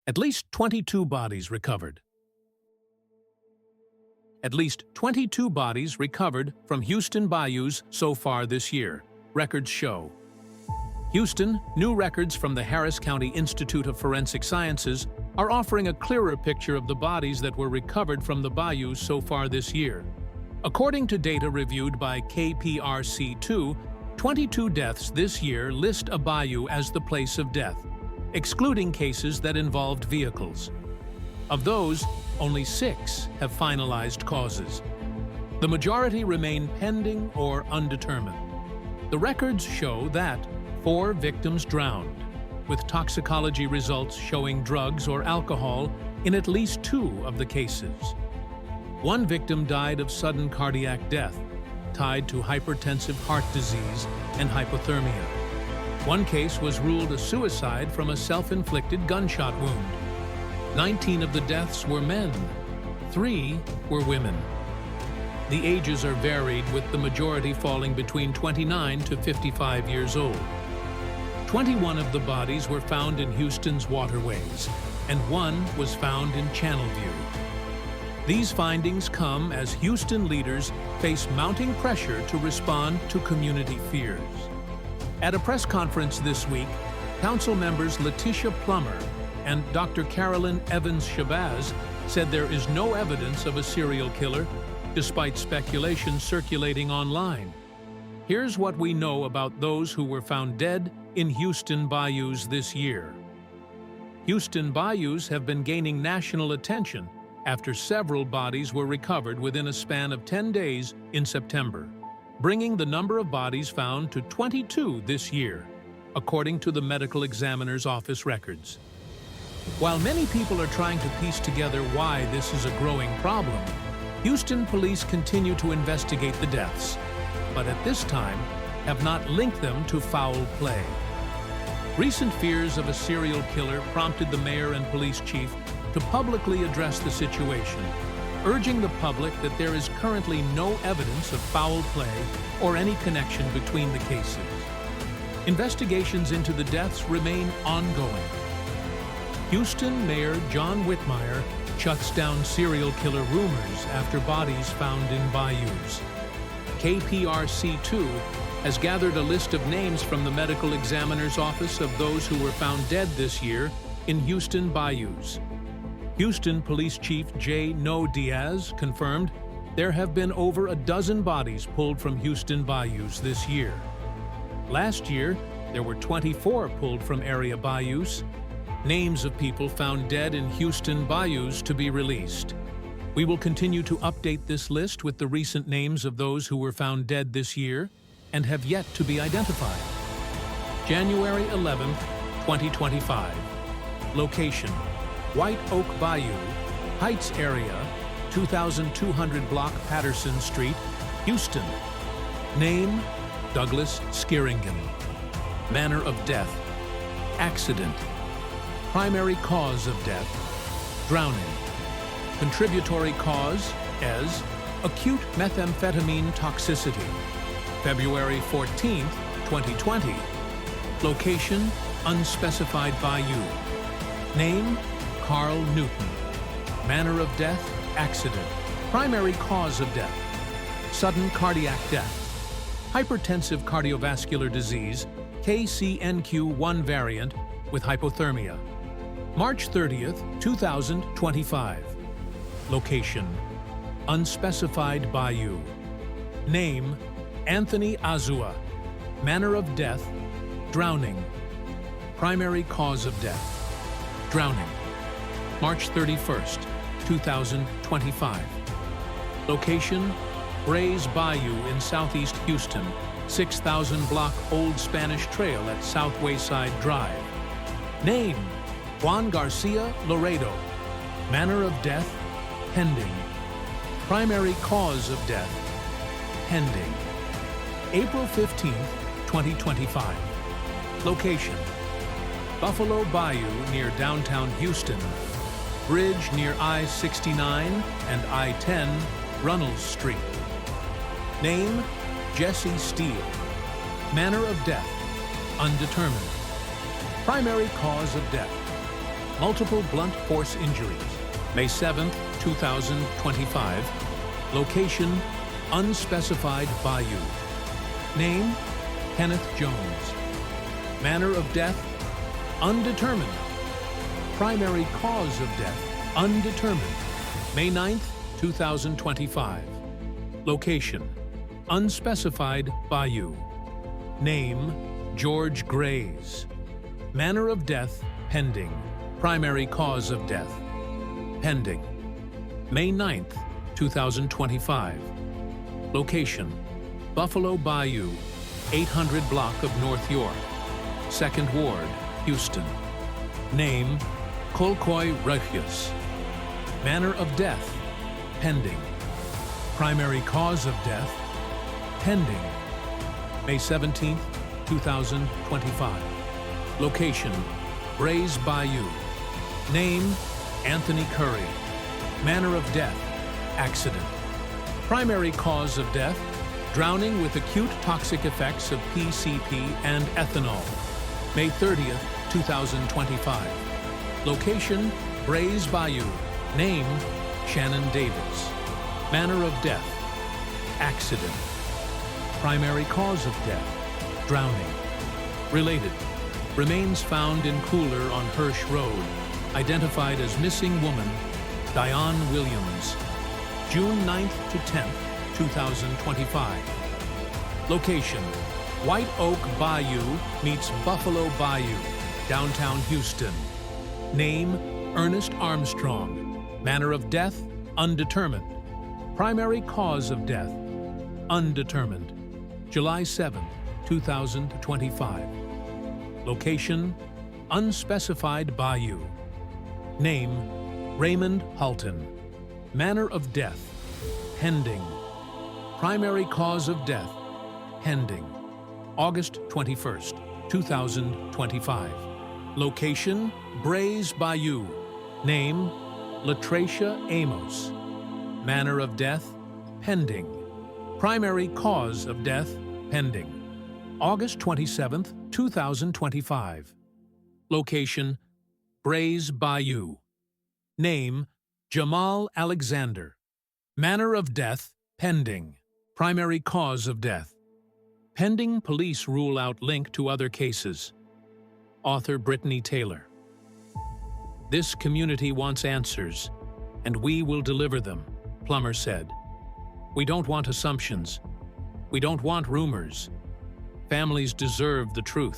At least 22 bodies recovered. At least 22 bodies recovered from Houston bayous so far this year, records show. Houston, new records from the Harris County Institute of Forensic Sciences are offering a clearer picture of the bodies that were recovered from the bayous so far this year. According to data reviewed by KPRC2, 22 deaths this year list a bayou as the place of death, excluding cases that involved vehicles. Of those, only 6 have finalized causes. The majority remain pending or undetermined. The records show that 4 victims drowned, with toxicology results showing drugs or alcohol in at least 2 of the cases. 1 victim died of sudden cardiac death, tied to hypertensive heart disease and hypothermia. 1 case was ruled a suicide from a self-inflicted gunshot wound. 19 of the deaths were men, 3 were women. The ages are varied, with the majority falling between 29 to 55 years old. 21 of the bodies were found in Houston's waterways, and 1 was found in Channelview. These findings come as Houston leaders face mounting pressure to respond to community fears. At a press conference this week, Council members Letitia Plummer and Dr. Carolyn Evans-Shabazz said there is no evidence of a serial killer, despite speculation circulating online. Here's what we know about those who were found dead in Houston bayous this year. Houston bayous have been gaining national attention after several bodies were recovered within a span of 10 days in September, bringing the number of bodies found to 22 this year, according to the medical examiner's office records. While many people are trying to piece together why this is a growing problem, Houston police continue to investigate the deaths, but at this time have not linked them to foul play. Recent fears of a serial killer prompted the mayor and police chief to publicly address the situation, urging the public that there is currently no evidence of foul play or any connection between the cases. Investigations into the deaths remain ongoing. Houston Mayor John Whitmire shuts down serial killer rumors after bodies found in bayous. KPRC2 has gathered a list of names from the medical examiner's office of those who were found dead this year in Houston bayous. Houston Police Chief J. No Diaz confirmed there have been over a dozen bodies pulled from Houston bayous this year. Last year, there were 24 pulled from area bayous. Names of people found dead in Houston bayous to be released. We will continue to update this list with the recent names of those who were found dead this year and have yet to be identified. January 11, 2025. Location: White Oak Bayou, Heights area, 2200 block Patterson Street, Houston. Name: Douglas Skirringen. Manner of death: accident. Primary cause of death: drowning. Contributory cause as acute methamphetamine toxicity. February 14, 2020. Location: unspecified bayou. Name: Carl Newton. Manner of death: accident. Primary cause of death: sudden cardiac death. Hypertensive cardiovascular disease, KCNQ1 variant with hypothermia. March 30th, 2025. Location: unspecified bayou. Name: Anthony Azua. Manner of death: drowning. Primary cause of death: drowning. March 31st, 2025. Location: Brays Bayou in southeast Houston, 6,000 block Old Spanish Trail at South Wayside Drive. Name: Juan Garcia Laredo. Manner of death: pending. Primary cause of death: pending. April 15th, 2025. Location: Buffalo Bayou near downtown Houston. Bridge near I-69 and I-10, Runnels Street. Name: Jesse Steele. Manner of death: undetermined. Primary cause of death: multiple blunt force injuries. May 7, 2025. Location, unspecified bayou. Name, Kenneth Jones. Manner of death, undetermined. Primary cause of death, undetermined. May 9, 2025. Location, unspecified bayou. Name, George Grays. Manner of death, pending. Primary cause of death, pending. May 9, 2025. Location, Buffalo Bayou, 800 block of North York, 2nd Ward, Houston. Name, Colcoy Regius. Manner of death, pending. Primary cause of death, pending. May 17, 2025. Location, Brays Bayou. Name, Anthony Curry. Manner of death, accident. Primary cause of death, drowning with acute toxic effects of PCP and ethanol. May 30th, 2025. Location, Brays Bayou. Name, Shannon Davis. Manner of death, accident. Primary cause of death, drowning. Related, remains found in cooler on Hirsch Road, identified as missing woman, Diane Williams. June 9th to 10th, 2025. Location, White Oak Bayou meets Buffalo Bayou, downtown Houston. Name, Ernest Armstrong. Manner of death, undetermined. Primary cause of death, undetermined. July 7, 2025. Location, unspecified bayou. Name, Raymond Halton. Manner of death, pending. Primary cause of death, pending. August 21st, 2025. Location, Brays Bayou. Name, Latricia Amos. Manner of death, pending. Primary cause of death, pending. August 27th, 2025. Location, Brays Bayou. Name, Jamal Alexander. Manner of death, pending. Primary cause of death, pending. Police rule out link to other cases. Author Brittany Taylor. This community wants answers, and we will deliver them, Plummer said. We don't want assumptions. We don't want rumors. Families deserve the truth.